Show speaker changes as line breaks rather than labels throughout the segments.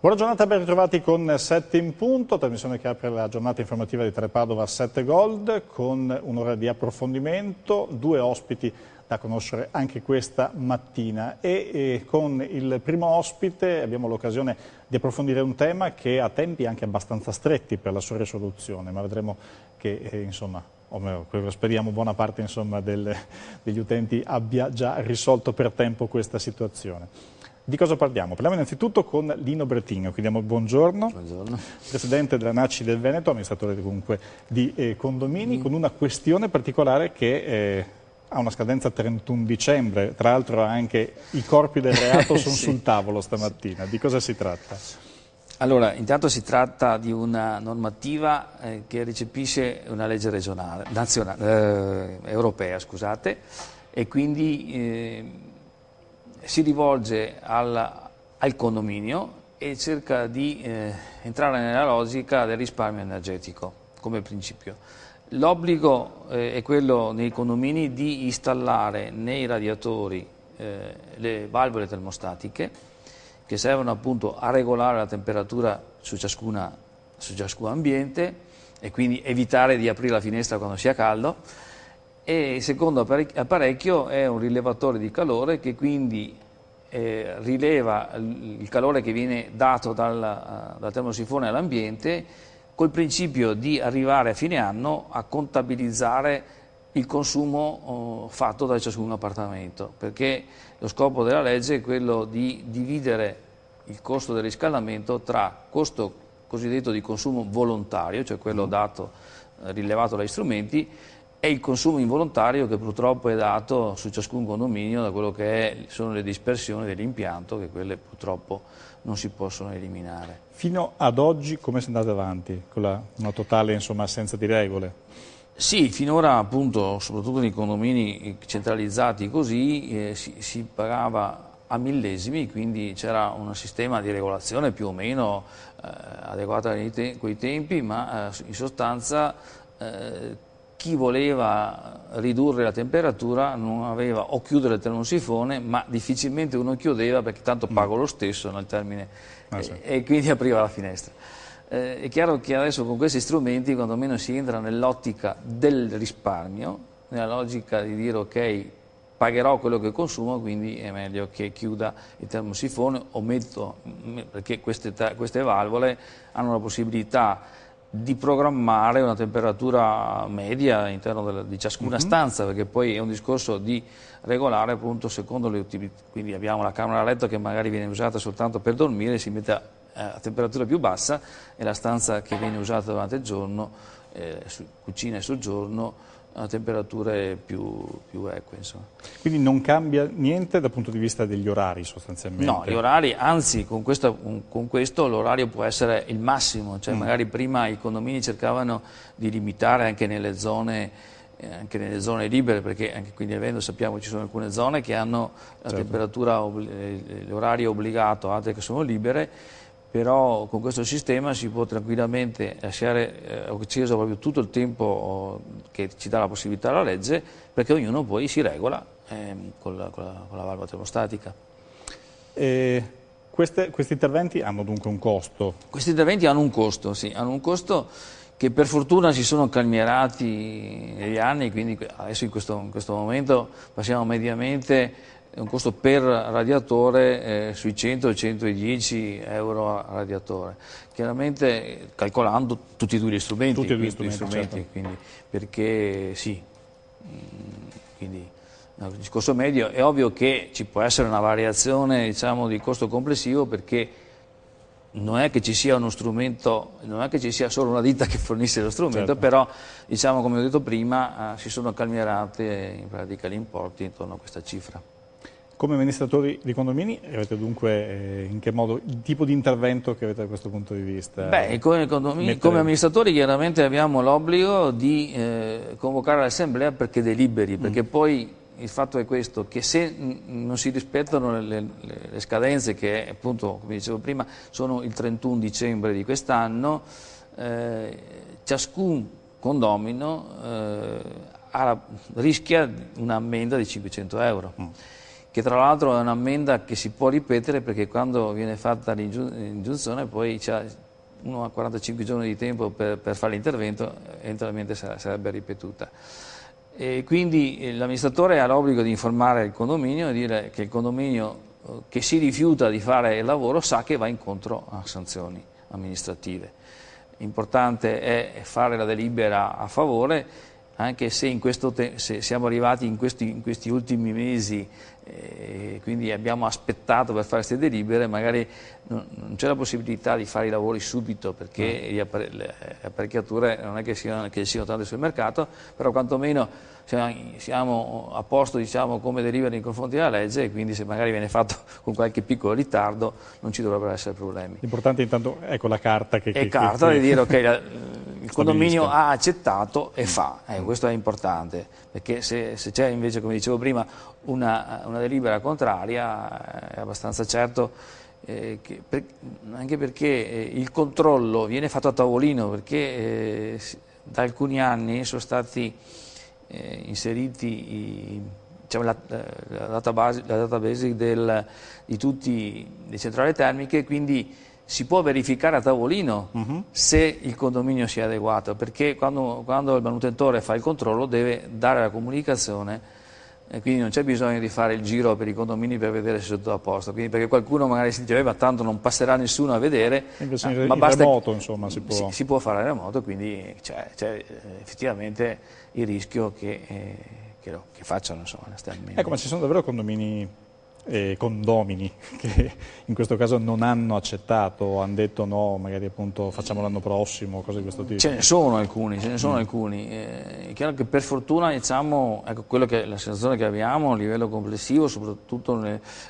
Buona giornata, ben ritrovati con 7 in punto, trasmissione che apre la giornata informativa di Telepadova 7 Gold con un'ora di approfondimento, due ospiti da conoscere anche questa mattina e con il primo ospite abbiamo l'occasione di approfondire un tema che ha tempi anche abbastanza stretti per la sua risoluzione, ma vedremo che insomma, o meglio, speriamo buona parte insomma, degli utenti abbia già risolto per tempo questa situazione. Di cosa parliamo? Parliamo innanzitutto con Lino Bertigno, quindi diamo buongiorno.
Buongiorno.
Presidente della NACI del Veneto, amministratore comunque di condomini, con una questione particolare che ha una scadenza 31 dicembre, tra l'altro anche i corpi del reato sono sul tavolo stamattina. Di cosa si tratta?
Allora, intanto si tratta di una normativa che recepisce una legge regionale, europea, scusate, e quindi si rivolge al condominio e cerca di entrare nella logica del risparmio energetico come principio. L'obbligo è quello nei condomini di installare nei radiatori le valvole termostatiche che servono appunto a regolare la temperatura su ciascun ambiente e quindi evitare di aprire la finestra quando sia caldo. E il secondo apparecchio è un rilevatore di calore che quindi rileva il calore che viene dato dal termosifone all'ambiente col principio di arrivare a fine anno a contabilizzare il consumo fatto da ciascun appartamento, perché lo scopo della legge è quello di dividere il costo del riscaldamento tra costo cosiddetto di consumo volontario, cioè quello dato, rilevato dagli strumenti, e il consumo involontario che purtroppo è dato su ciascun condominio da quello che sono le dispersioni dell'impianto, che quelle purtroppo non si possono eliminare.
Fino ad oggi come si è andate avanti? Con una totale insomma, assenza di regole?
Sì, finora appunto, soprattutto nei condomini centralizzati così, si pagava a millesimi, quindi c'era un sistema di regolazione più o meno adeguato a quei tempi, ma in sostanza chi voleva ridurre la temperatura non aveva o chiudere il termosifone, ma difficilmente uno chiudeva perché tanto pago lo stesso nel termine e quindi apriva la finestra. È chiaro che adesso con questi strumenti quantomeno si entra nell'ottica del risparmio, nella logica di dire ok, pagherò quello che consumo, quindi è meglio che chiuda il termosifone perché queste valvole hanno la possibilità di programmare una temperatura media all'interno di ciascuna stanza, perché poi è un discorso di regolare appunto secondo le utilità. Quindi abbiamo la camera a letto che magari viene usata soltanto per dormire, si mette a temperatura più bassa, e la stanza che viene usata durante il giorno, cucina e soggiorno, a temperature più eque. Insomma.
Quindi non cambia niente dal punto di vista degli orari sostanzialmente?
No, gli orari, anzi con questo l'orario può essere il massimo, cioè magari prima i condomini cercavano di limitare anche nelle zone libere, perché anche qui nel Veneto sappiamo che ci sono alcune zone che hanno la temperatura, l'orario obbligato, altre che sono libere, però con questo sistema si può tranquillamente lasciare acceso proprio tutto il tempo che ci dà la possibilità la legge, perché ognuno poi si regola con la valvola termostatica.
Questi interventi hanno dunque un costo?
Questi interventi hanno un costo, sì, hanno un costo che per fortuna si sono calmierati negli anni, quindi adesso in questo momento passiamo mediamente un costo per radiatore sui 100-110 euro a radiatore, chiaramente calcolando tutti e due gli strumenti,
certo.
quindi, perché sì, quindi il discorso medio è ovvio che ci può essere una variazione diciamo, di costo complessivo, perché non è che ci sia uno strumento, non è che ci sia solo una ditta che fornisce lo strumento, però diciamo come ho detto prima si sono calmierate in pratica gli importi intorno a questa cifra.
Come amministratori di condomini avete dunque in che modo il tipo di intervento che avete da questo punto di vista?
Beh, come amministratori chiaramente abbiamo l'obbligo di convocare l'assemblea perché deliberi, perché poi il fatto è questo, che se non si rispettano le scadenze che appunto, come dicevo prima, sono il 31 dicembre di quest'anno, ciascun condomino rischia un'ammenda di 500 euro. che tra l'altro è un'ammenda che si può ripetere, perché quando viene fatta l'ingiunzione poi c'è uno a 45 giorni di tempo per fare l'intervento, eventualmente sarebbe ripetuta. E quindi l'amministratore ha l'obbligo di informare il condominio e dire che il condominio che si rifiuta di fare il lavoro sa che va incontro a sanzioni amministrative. Importante è fare la delibera a favore, anche se, se siamo arrivati in questi ultimi mesi, quindi abbiamo aspettato per fare queste delibere, magari non c'è la possibilità di fare i lavori subito, perché le apparecchiature non è che siano tante sul mercato, però quantomeno siamo a posto, diciamo, come delibera nei confronti della legge, e quindi se magari viene fatto con qualche piccolo ritardo non ci dovrebbero essere problemi.
L'importante intanto è con la carta che
di dire ok, il condominio ha accettato e fa, questo è importante, perché se c'è invece, come dicevo prima, una delibera contraria, è abbastanza certo anche perché il controllo viene fatto a tavolino, perché da alcuni anni sono stati inseriti diciamo, la database di tutte le centrali termiche, quindi si può verificare a tavolino se il condominio sia adeguato, perché quando il manutentore fa il controllo deve dare la comunicazione, e quindi non c'è bisogno di fare il giro per i condomini per vedere se è tutto a posto, quindi perché qualcuno magari si dice ma tanto non passerà nessuno a vedere,
ma basta remoto, insomma,
si può fare a remoto, quindi c'è effettivamente il rischio che facciano, insomma,
Ecco, ma ci sono davvero condomini condomini che in questo caso non hanno accettato, hanno detto no, magari appunto facciamo l'anno prossimo, cose di questo tipo?
Ce ne sono alcuni, È chiaro che per fortuna, diciamo, ecco, la sensazione che abbiamo a livello complessivo, soprattutto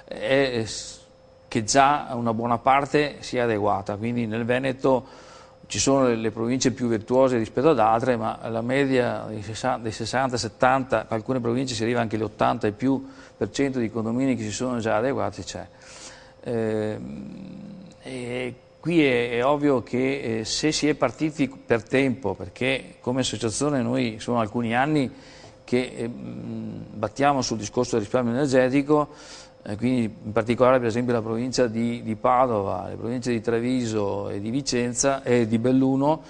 è che già una buona parte sia adeguata, quindi nel Veneto ci sono le province più virtuose rispetto ad altre, ma la media dei 60-70, alcune province si arriva anche all'80 e più per cento di condomini che si sono già adeguati c'è. E qui è ovvio che se si è partiti per tempo, perché come associazione noi sono alcuni anni che battiamo sul discorso del risparmio energetico, quindi in particolare per esempio la provincia di Padova, le province di Treviso e di Vicenza e di Belluno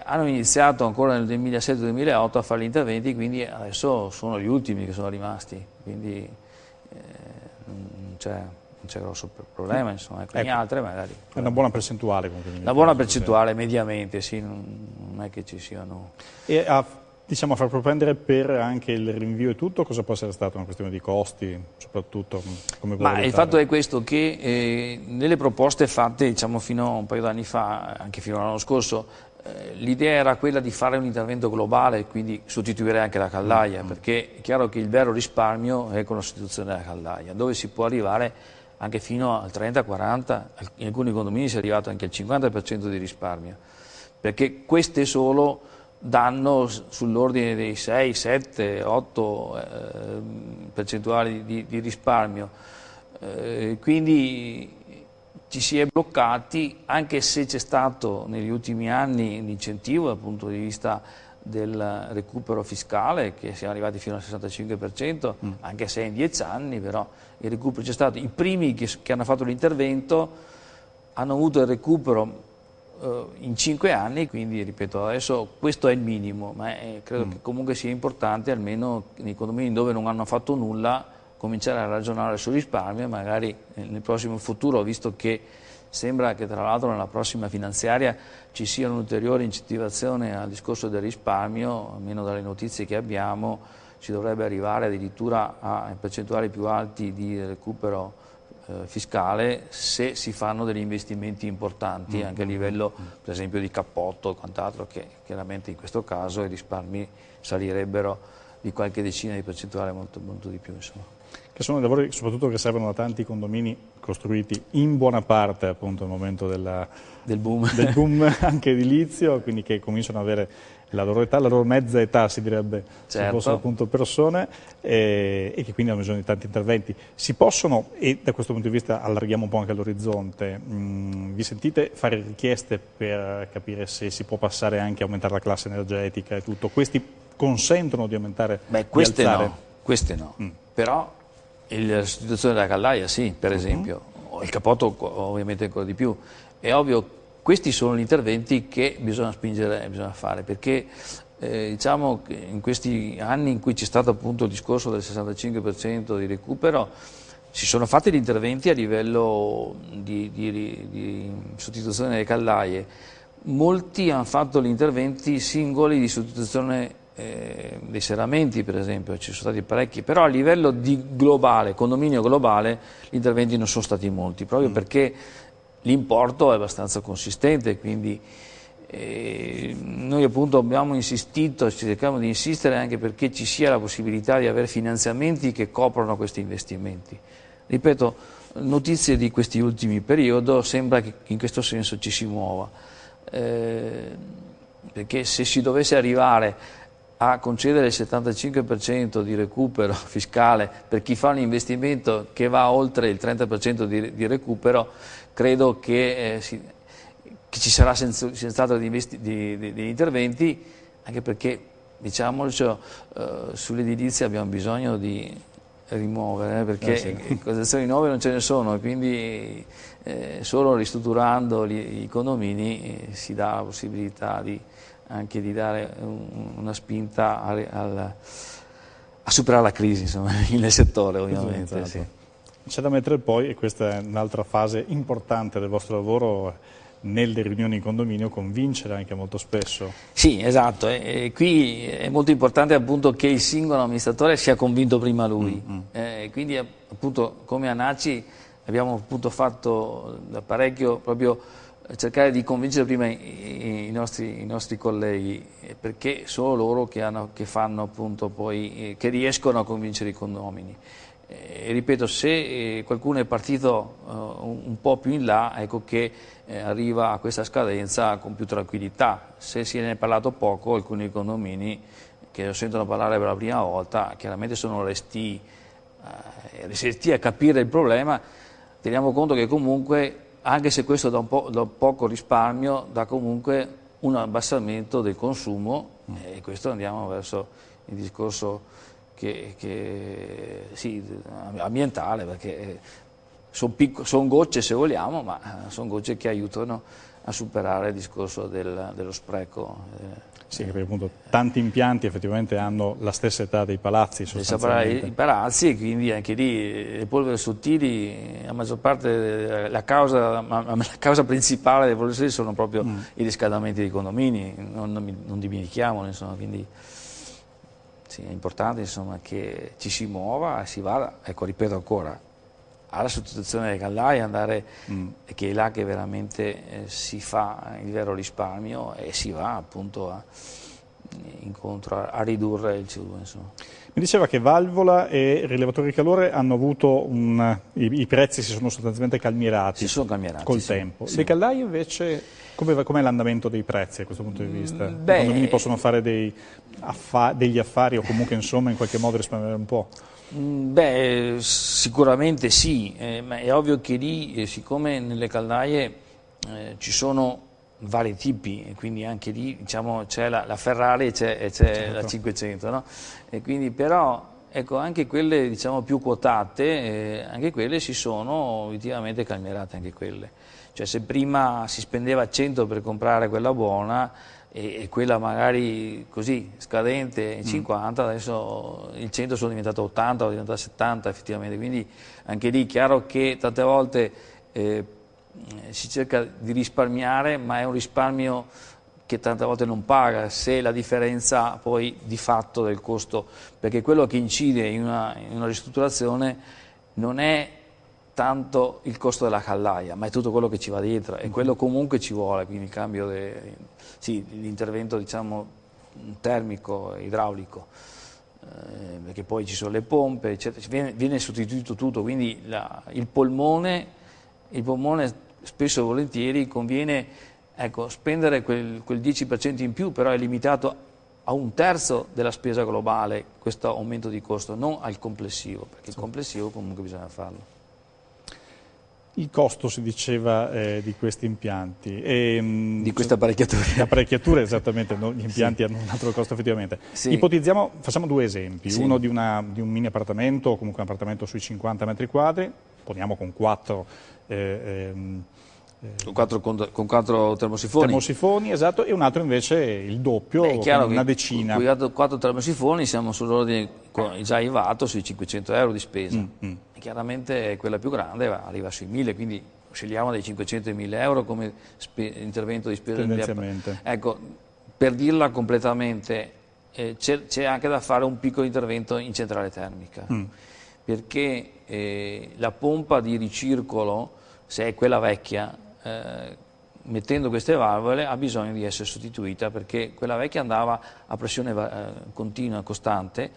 hanno iniziato ancora nel 2007-2008 a fare gli interventi, quindi adesso sono gli ultimi che sono rimasti, quindi non c'è grosso problema, insomma, ecco. Altre magari.
È una buona percentuale comunque.
Una buona percentuale, mediamente, sì, non è che ci siano.
E diciamo, a far propendere per anche il rinvio e tutto, cosa può essere stata una questione di costi, soprattutto come
Ma il fatto è questo, che nelle proposte fatte, diciamo, fino a un paio d'anni fa, anche fino all'anno scorso, l'idea era quella di fare un intervento globale, quindi sostituire anche la caldaia, perché è chiaro che il vero risparmio è con la sostituzione della caldaia, dove si può arrivare anche fino al 30-40, in alcuni condomini si è arrivato anche al 50% di risparmio, perché queste solo danno sull'ordine dei 6, 7, 8 percentuali di risparmio, quindi ci si è bloccati, anche se c'è stato negli ultimi anni l'incentivo dal punto di vista del recupero fiscale, che siamo arrivati fino al 65%, anche se in 10 anni, però il recupero c'è stato. I primi che hanno fatto l'intervento hanno avuto il recupero in 5 anni, quindi ripeto, adesso questo è il minimo, ma credo che comunque sia importante, almeno nei condomini dove non hanno fatto nulla, cominciare a ragionare sul risparmio, magari nel prossimo futuro, visto che sembra che tra l'altro nella prossima finanziaria ci sia un'ulteriore incentivazione al discorso del risparmio, almeno dalle notizie che abbiamo, si dovrebbe arrivare addirittura a percentuali più alti di recupero fiscale se si fanno degli investimenti importanti anche a livello per esempio di cappotto e quant'altro, che chiaramente in questo caso i risparmi salirebbero di qualche decina di percentuale, molto, molto di più, insomma.
Che sono dei lavori soprattutto che servono a tanti condomini costruiti in buona parte appunto al momento del boom anche edilizio, quindi che cominciano ad avere la loro età, la loro mezza età si direbbe, se fossero appunto persone, e che quindi hanno bisogno di tanti interventi. Si possono, e da questo punto di vista allarghiamo un po' anche l'orizzonte, vi sentite fare richieste per capire se si può passare anche a aumentare la classe energetica e tutto? Questi consentono di aumentare,
queste no, però La sostituzione della caldaia, sì, per esempio, il cappotto ovviamente ancora di più. È ovvio, questi sono gli interventi che bisogna spingere, bisogna fare, perché diciamo che in questi anni in cui c'è stato appunto il discorso del 65% di recupero, si sono fatti gli interventi a livello di sostituzione delle caldaie. Molti hanno fatto gli interventi singoli di sostituzione dei serramenti, per esempio, ci sono stati parecchi, però a livello di globale, condominio globale, gli interventi non sono stati molti, proprio perché l'importo è abbastanza consistente, quindi noi appunto abbiamo insistito, cerchiamo di insistere anche perché ci sia la possibilità di avere finanziamenti che coprono questi investimenti. Ripeto, notizie di questi ultimi periodi sembra che in questo senso ci si muova, perché se si dovesse arrivare a concedere il 75% di recupero fiscale per chi fa un investimento che va oltre il 30% di recupero, credo che ci sarà senz'altro degli interventi, anche perché, diciamocelo, sull'edilizia abbiamo bisogno di rimuovere, perché costruzioni nuove non ce ne sono, quindi solo ristrutturando i condomini si dà la possibilità anche di dare una spinta a superare la crisi, insomma, nel settore, ovviamente.
Esatto.
Sì.
C'è da mettere poi, e questa è un'altra fase importante del vostro lavoro, nelle riunioni in condominio, convincere anche molto spesso.
Sì, esatto, e qui è molto importante appunto che il singolo amministratore sia convinto prima lui. Quindi appunto come a NACI abbiamo appunto fatto da parecchio proprio cercare di convincere prima i nostri colleghi, perché sono loro che fanno appunto poi, che riescono a convincere i condomini. Ripeto, se qualcuno è partito un po' più in là, ecco che arriva a questa scadenza con più tranquillità. Se se ne è parlato poco, alcuni condomini che lo sentono parlare per la prima volta, chiaramente sono resti a capire il problema. Teniamo conto che comunque, anche se questo dà poco risparmio, dà comunque un abbassamento del consumo, e questo andiamo verso il discorso sì, ambientale, perché sono gocce se vogliamo, ma sono gocce che aiutano a superare il discorso dello spreco.
Sì, perché appunto tanti impianti effettivamente hanno la stessa età dei palazzi sostanzialmente.
I palazzi, e quindi anche lì le polveri sottili, la maggior parte, la causa principale delle polveri sottili sono proprio i riscaldamenti dei condomini, non dimentichiamolo, insomma, quindi sì, è importante, insomma, che ci si muova e si vada, ecco, ripeto ancora, alla sostituzione delle caldaie, andare, che è là che veramente si fa il vero risparmio e si va appunto incontro a ridurre il CO2. Insomma.
Mi diceva che valvola e rilevatore di calore hanno avuto i prezzi si sono sostanzialmente calmierati.
Si sono calmierati
col tempo.
Sì.
Le caldaie invece, com'è l'andamento dei prezzi a questo punto di vista? I condomini possono fare degli affari o comunque insomma in qualche modo risparmiare un po'?
Beh, sicuramente sì, ma è ovvio che lì, siccome nelle caldaie ci sono vari tipi, e quindi anche lì diciamo, c'è la Ferrari e c'è certo. La 500, no? E quindi però ecco, anche quelle diciamo, più quotate, anche quelle si sono obiettivamente calmierate, anche quelle. Cioè se prima si spendeva 100 per comprare quella buona, e quella magari così scadente 50, adesso il 100 sono diventato 80 o diventato 70 effettivamente, quindi anche lì è chiaro che tante volte si cerca di risparmiare, ma è un risparmio che tante volte non paga se la differenza poi di fatto del costo, perché quello che incide in una ristrutturazione non è tanto il costo della caldaia, ma è tutto quello che ci va dietro e quello comunque ci vuole, quindi il cambio l'intervento diciamo termico, idraulico, perché poi ci sono le pompe, eccetera. Viene sostituito tutto, quindi il polmone spesso e volentieri conviene spendere quel 10% in più, però è limitato a un terzo della spesa globale questo aumento di costo, non al complessivo, perché il complessivo comunque bisogna farlo.
Il costo, si diceva, di questi impianti.
Di queste apparecchiature.
Le apparecchiature, esattamente, no? Gli impianti hanno un altro costo effettivamente.
Sì.
Ipotizziamo, facciamo due esempi,
Sì.
uno di un mini appartamento, o comunque un appartamento sui 50 metri quadri, poniamo con quattro
con quattro termosifoni.
Termosifoni, esatto, e un altro invece il doppio,
È chiaro
una decina.
Con quattro termosifoni siamo sull'ordine, già IVAto, sui 500 euro di spesa. E chiaramente quella più grande arriva sui 1000, quindi scegliamo dai 500 ai 1000 euro come intervento di spesa.
Tendenzialmente.
Ecco, per dirla completamente, c'è anche da fare un piccolo intervento in centrale termica, perché la pompa di ricircolo, se è quella vecchia, mettendo queste valvole ha bisogno di essere sostituita, perché quella vecchia andava a pressione continua, costante.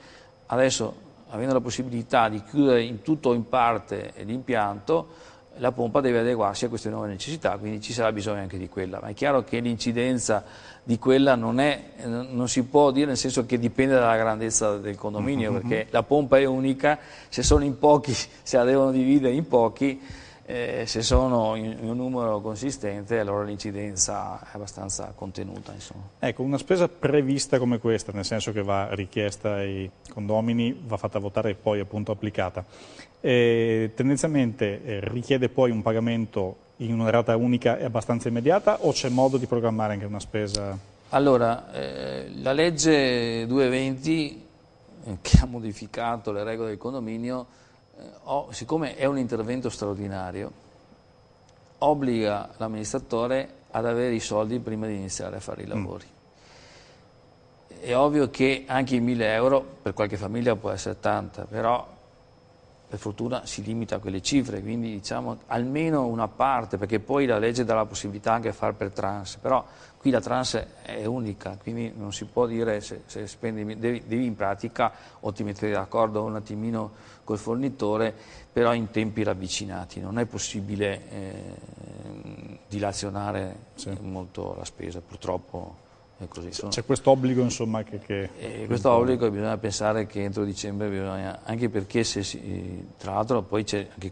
Adesso, avendo la possibilità di chiudere in tutto o in parte l'impianto, la pompa deve adeguarsi a queste nuove necessità, quindi ci sarà bisogno anche di quella. Ma è chiaro che l'incidenza di quella non si può dire, nel senso che dipende dalla grandezza del condominio, perché la pompa è unica, se sono in pochi, se la devono dividere in pochi, se sono in un numero consistente, allora l'incidenza è abbastanza contenuta, insomma.
Ecco, una spesa prevista come questa, nel senso che va richiesta ai condomini, va fatta votare e poi appunto applicata, tendenzialmente richiede poi un pagamento in una rata unica e abbastanza immediata, o c'è modo di programmare anche una spesa?
Allora, la legge 220 che ha modificato le regole del condominio, siccome è un intervento straordinario, obbliga l'amministratore ad avere i soldi prima di iniziare a fare i lavori. È ovvio che anche i 1000 euro per qualche famiglia può essere tanta, però per fortuna si limita a quelle cifre, quindi diciamo almeno una parte, perché poi la legge dà la possibilità anche di fare per tranche, però qui la tranche è unica, quindi non si può dire se spendi, devi in pratica o ti mettere d'accordo un attimino col fornitore, però in tempi ravvicinati, non è possibile dilazionare molto la spesa, purtroppo. Così.
C'è questo obbligo, insomma,
questo obbligo bisogna pensare che entro dicembre bisogna, anche perché tra l'altro poi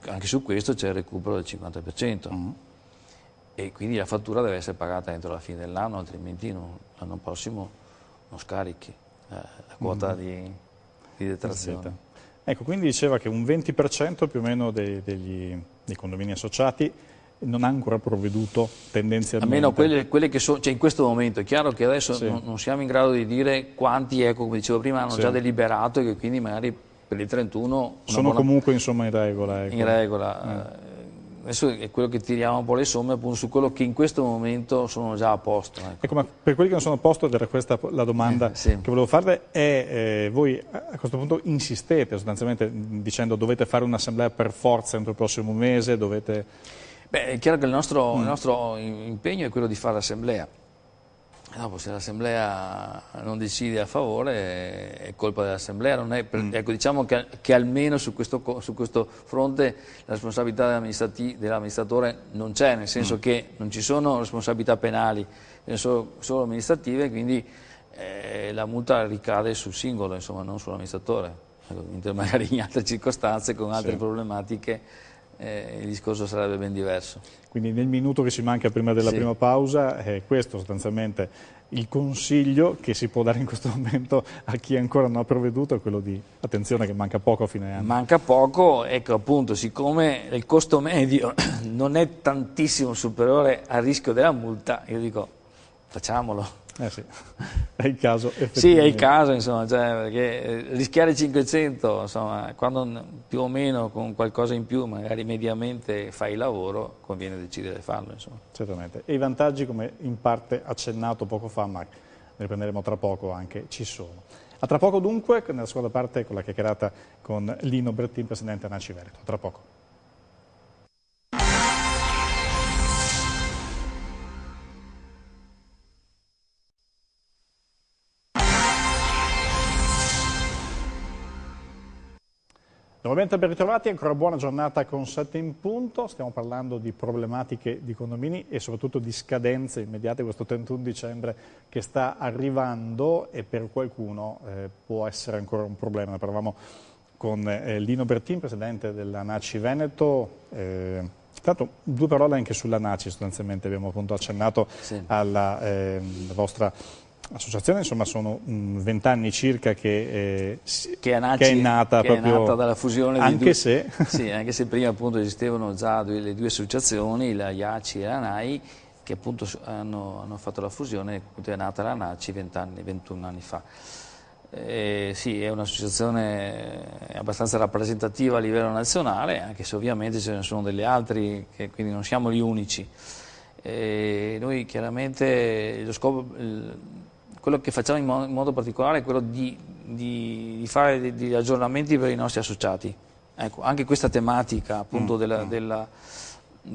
anche su questo c'è il recupero del 50%, e quindi la fattura deve essere pagata entro la fine dell'anno, altrimenti l'anno prossimo non scarichi la quota di detrazione.
Ecco, quindi diceva che un 20% più o meno dei condomini associati non ha ancora provveduto tendenzialmente.
Almeno quelle che sono, cioè in questo momento è chiaro che adesso non siamo in grado di dire quanti, ecco, come dicevo prima, hanno già deliberato e che quindi magari per il 31
sono comunque insomma in regola. Ecco.
In regola. Adesso è quello che tiriamo un po' le somme appunto su quello che in questo momento sono già a posto.
Ecco, ma per quelli che non sono a posto, era questa la domanda che volevo farle, è voi a questo punto insistete sostanzialmente dicendo dovete fare un'assemblea per forza entro il prossimo mese, dovete...
Beh, è chiaro che il nostro impegno è quello di fare l'assemblea. Dopo, se l'assemblea non decide a favore, è colpa dell'assemblea. Ecco, diciamo che almeno su questo fronte la responsabilità dell'amministratore non c'è, nel senso che non ci sono responsabilità penali, solo amministrative, quindi la multa ricade sul singolo, insomma, non sull'amministratore. Ecco, magari in altre circostanze, con altre problematiche, il discorso sarebbe ben diverso.
Quindi nel minuto che ci manca prima della prima pausa, questo sostanzialmente il consiglio che si può dare in questo momento a chi ancora non ha provveduto è quello di attenzione che manca poco a fine anno.
Manca poco, ecco appunto, siccome il costo medio non è tantissimo superiore al rischio della multa, io dico facciamolo.
Sì, è il caso effettivamente.
Sì, è il caso, insomma, perché rischiare 500, insomma, quando più o meno con qualcosa in più, magari mediamente fai il lavoro, conviene decidere di farlo, insomma.
Certamente. E i vantaggi, come in parte accennato poco fa, ma ne riprenderemo tra poco anche, ci sono. A tra poco dunque, nella seconda parte, con la chiacchierata con Lino Bertin, presidente ANACI Veneto. Tra poco. Nuovamente ben ritrovati, ancora buona giornata con 7 in punto. Stiamo parlando di problematiche di condomini e soprattutto di scadenze immediate, questo 31 dicembre che sta arrivando e per qualcuno può essere ancora un problema. Ne parlavamo con Lino Bertin, presidente dell'ANACI Veneto. Tanto due parole anche sulla NACI, sostanzialmente abbiamo appunto accennato alla vostra associazione, insomma sono 20 anni circa che è nata
dalla fusione
anche se
anche se prima appunto esistevano già le due associazioni, la IACI e la NAI, che appunto hanno fatto la fusione, appunto è nata la NACI 21 anni fa. Sì, è un'associazione abbastanza rappresentativa a livello nazionale, anche se ovviamente ce ne sono delle altre, quindi non siamo gli unici. Noi chiaramente lo scopo, quello che facciamo in modo particolare è quello di fare degli aggiornamenti per i nostri associati. Ecco, anche questa tematica appunto del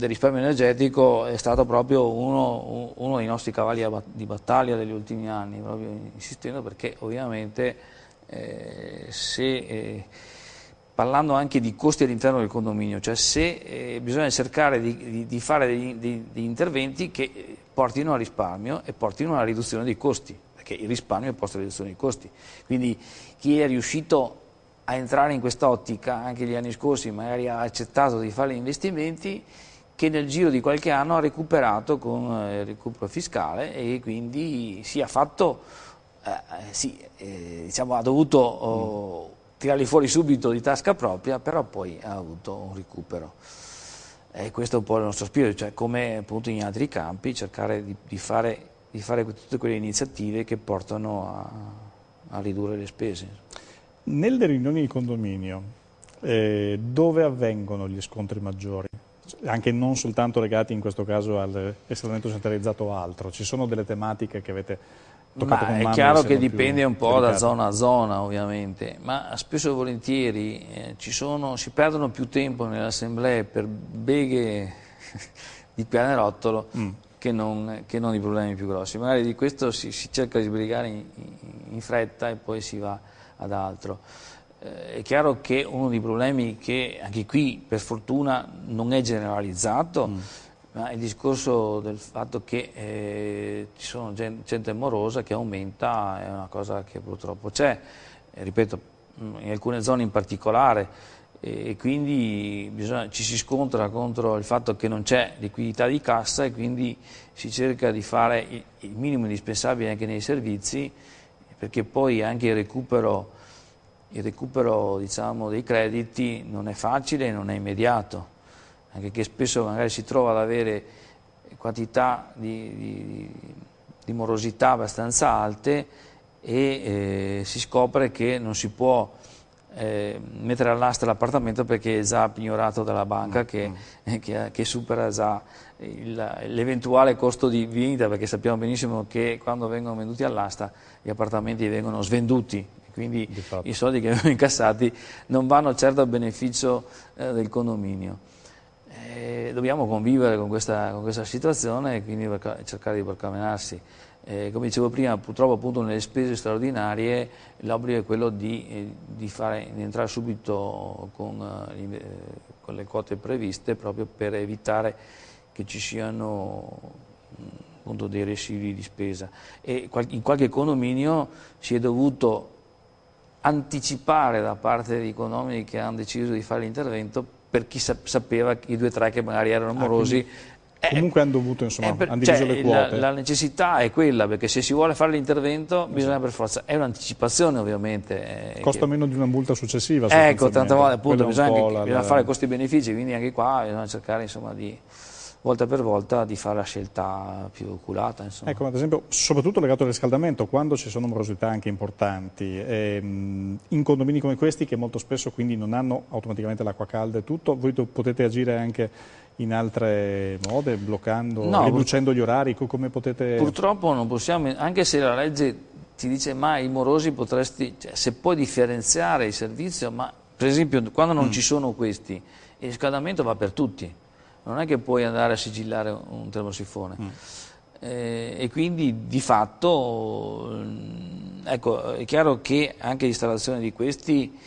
risparmio energetico è stato proprio uno dei nostri cavalli di battaglia degli ultimi anni, proprio insistendo perché ovviamente parlando anche di costi all'interno del condominio, cioè se bisogna cercare di fare degli interventi che portino al risparmio e portino alla riduzione dei costi, perché il risparmio porta alla riduzione dei costi. Quindi chi è riuscito a entrare in quest'ottica anche gli anni scorsi, magari ha accettato di fare investimenti che nel giro di qualche anno ha recuperato con il recupero fiscale e quindi ha fatto, diciamo, ha dovuto tirarli fuori subito di tasca propria, però poi ha avuto un recupero. E questo è un po' il nostro spirito, cioè come appunto in altri campi cercare di fare tutte quelle iniziative che portano a ridurre le spese.
Nelle riunioni di condominio, dove avvengono gli scontri maggiori? Anche non soltanto legati in questo caso al riscaldamento centralizzato o altro, ci sono delle tematiche che avete toccato con mano?
È chiaro che dipende un po' da zona a zona ovviamente, ma spesso e volentieri si perdono più tempo nelle assemblee per beghe di pianerottolo che non i problemi più grossi. Magari di questo si cerca di sbrigare in fretta e poi si va ad altro. È chiaro che uno dei problemi che anche qui per fortuna non è generalizzato, ma il discorso del fatto che ci sono gente morosa che aumenta è una cosa che purtroppo c'è, ripeto, in alcune zone in particolare, e quindi ci si scontra contro il fatto che non c'è liquidità di cassa e quindi si cerca di fare il minimo indispensabile anche nei servizi, perché poi anche il recupero diciamo, dei crediti non è facile e non è immediato, anche che spesso magari si trova ad avere quantità di morosità abbastanza alte e si scopre che non si può mettere all'asta l'appartamento perché è già pignorato dalla banca che supera già l'eventuale costo di vendita, perché sappiamo benissimo che quando vengono venduti all'asta gli appartamenti vengono svenduti, quindi i soldi che vengono incassati non vanno certo a beneficio del condominio. Dobbiamo convivere con questa situazione e quindi cercare di barcamenarsi. Come dicevo prima, purtroppo appunto nelle spese straordinarie l'obbligo è quello di entrare subito con le quote previste, proprio per evitare che ci siano appunto dei residui di spesa. E in qualche condominio si è dovuto anticipare da parte dei condomini che hanno deciso di fare l'intervento per chi sapeva che i 2 o 3 che magari erano morosi.
Comunque hanno dovuto, insomma, hanno diviso le quote.
La necessità è quella, perché se si vuole fare l'intervento bisogna per forza, è un'anticipazione ovviamente.
Costa meno di una multa successiva.
Ecco, tante volte appunto bisogna fare costi-benefici, quindi anche qua bisogna cercare insomma volta per volta di fare la scelta più oculata. Insomma.
Ecco, ad esempio, soprattutto legato al riscaldamento, quando ci sono morosità anche importanti, in condomini come questi che molto spesso quindi non hanno automaticamente l'acqua calda e tutto, voi potete agire anche in altre mode, bloccando, riducendo gli orari, come potete...
Purtroppo non possiamo, anche se la legge ti dice ma i morosi potresti, cioè, se puoi differenziare il servizio, ma per esempio quando non ci sono questi, il riscaldamento va per tutti. Non è che puoi andare a sigillare un termosifone. E quindi di fatto ecco, è chiaro che anche l'installazione di questi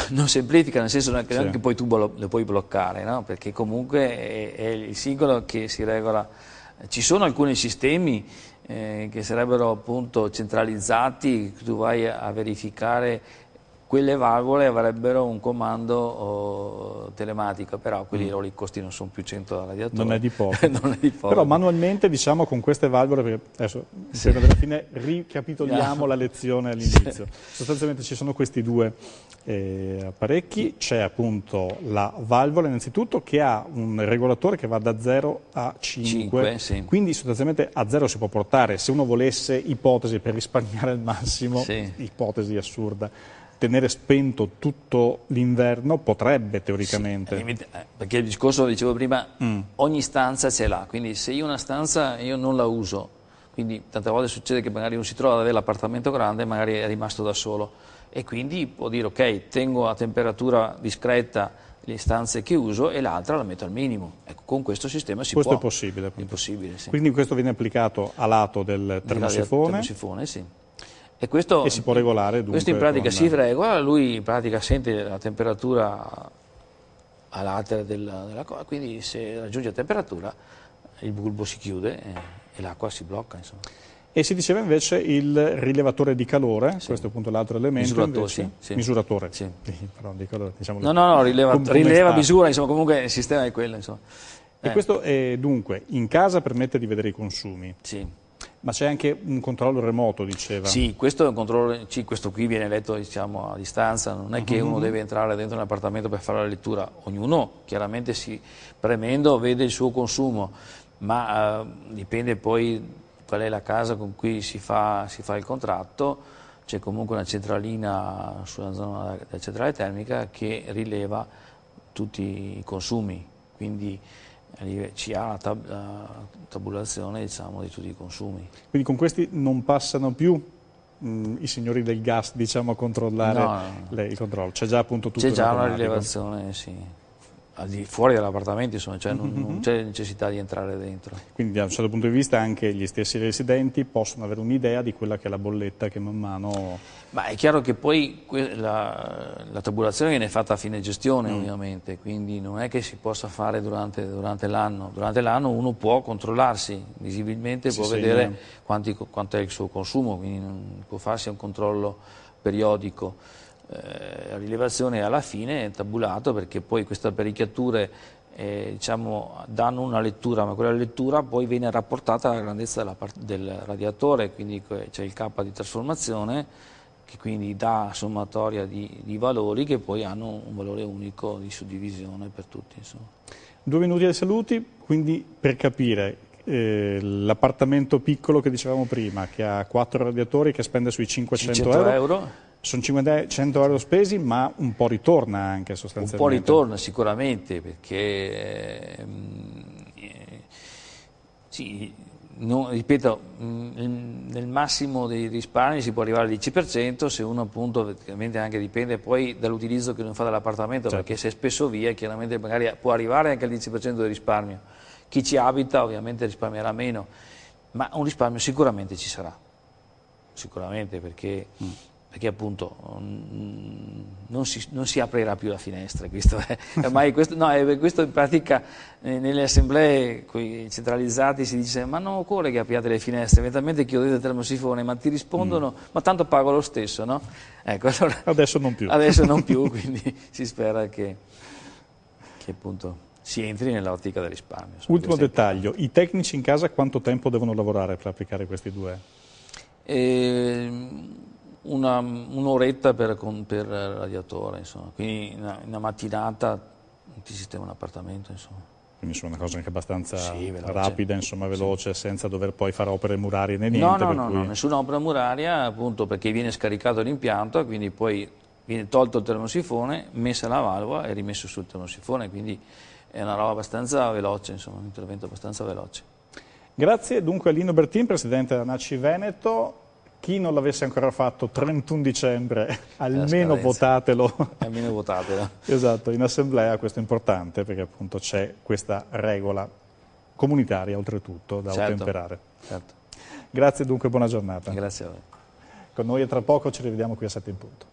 non semplifica, nel senso che anche poi tu lo puoi bloccare, no? Perché comunque è il singolo che si regola. Ci sono alcuni sistemi che sarebbero appunto centralizzati, tu vai a verificare quelle valvole avrebbero un comando telematica, però quelli i costi non sono più 100 al radiatore.
Non è di poco.
Non è di poco.
Però manualmente, diciamo, con queste valvole, perché adesso alla fine ricapitoliamo la lezione all'inizio. Sostanzialmente ci sono questi due apparecchi, c'è appunto la valvola innanzitutto che ha un regolatore che va da 0 a 5,
sì.
Quindi sostanzialmente a 0 si può portare, se uno volesse, ipotesi per risparmiare al massimo,
sì.
Ipotesi assurda, tenere spento tutto l'inverno potrebbe teoricamente.
Sì, perché il discorso, dicevo prima, ogni stanza ce l'ha, quindi se io una stanza io non la uso, quindi tante volte succede che magari uno si trova ad avere l'appartamento grande e magari è rimasto da solo e quindi può dire ok, tengo a temperatura discreta le stanze che uso e l'altra la metto al minimo. Ecco, con questo sistema si
questo
può.
È possibile.
È possibile, sì.
Quindi questo viene applicato a lato del termosifone.
Sì. E
si può regolare dunque.
Questo in pratica si regola, lui in pratica sente la temperatura a latere della cosa, quindi se raggiunge la temperatura il bulbo si chiude e l'acqua si blocca, insomma.
E si diceva invece il rilevatore di calore, questo è appunto l'altro elemento. Misuratore.
Sì.
Però di calore, diciamo.
No, rileva, misura, insomma, comunque il sistema è quello, insomma.
E questo dunque in casa permette di vedere i consumi.
Sì.
Ma c'è anche un controllo remoto, diceva.
Sì, questo è un controllo, questo qui viene letto, diciamo, a distanza, non è che uno deve entrare dentro un appartamento per fare la lettura, ognuno chiaramente premendo vede il suo consumo, ma dipende poi qual è la casa con cui si fa il contratto, c'è comunque una centralina sulla zona della centrale termica che rileva tutti i consumi, quindi ci ha la tabulazione, diciamo, di tutti i consumi.
Quindi con questi non passano più i signori del gas, diciamo, a controllare il controllo? C'è già appunto tutto.
C'è già una rilevazione, sì. Al di fuori dell'appartamento, insomma, cioè non c'è necessità di entrare dentro.
Quindi da un certo punto di vista anche gli stessi residenti possono avere un'idea di quella che è la bolletta che man mano.
Ma è chiaro che poi la tabulazione viene fatta a fine gestione, ovviamente, quindi non è che si possa fare durante l'anno. Durante l'anno uno può controllarsi visibilmente, può vedere quanto è il suo consumo, quindi può farsi un controllo periodico. La rilevazione alla fine è tabulato perché poi queste apparecchiature diciamo, danno una lettura, ma quella lettura poi viene rapportata alla grandezza del radiatore, quindi c'è il K di trasformazione che quindi dà sommatoria di valori che poi hanno un valore unico di suddivisione per tutti. Insomma.
2 minuti ai saluti, quindi per capire l'appartamento piccolo che dicevamo prima, che ha 4 radiatori, che spende sui 500 euro. Sono 500 euro spesi, ma un po' ritorna anche sostanzialmente.
Un po' ritorna sicuramente, perché sì, ripeto, nel massimo dei risparmi si può arrivare al 10%, se uno appunto, ovviamente anche dipende poi dall'utilizzo che uno fa dell'appartamento, perché se è spesso via chiaramente magari può arrivare anche al 10% del risparmio. Chi ci abita ovviamente risparmierà meno, ma un risparmio sicuramente ci sarà, sicuramente perché appunto non si aprirà più la finestra, questo in pratica nelle assemblee centralizzate si dice ma non occorre che apriate le finestre, eventualmente chiudete il termosifone, ma ti rispondono ma tanto pago lo stesso, no? Ecco, allora, adesso non più, quindi si spera che appunto si entri nell'ottica del risparmio.
Ultimo dettaglio, i tecnici in casa quanto tempo devono lavorare per applicare questi due?
Un'oretta per radiatore, insomma. Quindi una mattinata ti sistema un appartamento, insomma.
Quindi insomma una cosa anche abbastanza rapida, insomma veloce, senza dover poi fare opere murarie né niente.
No, nessuna opera muraria, appunto perché viene scaricato l'impianto, quindi poi viene tolto il termosifone, messa la valvola e rimesso sul termosifone, quindi è una roba abbastanza veloce, insomma, un intervento abbastanza veloce.
Grazie dunque a Lino Bertin, presidente della NACI Veneto. Chi non l'avesse ancora fatto, 31 dicembre, almeno votatelo.
Almeno votatelo.
Esatto, in assemblea questo è importante perché appunto c'è questa regola comunitaria oltretutto da ottemperare.
Certo.
Grazie dunque, buona giornata.
Grazie a voi.
Con noi tra poco ci rivediamo qui a 7 in punto.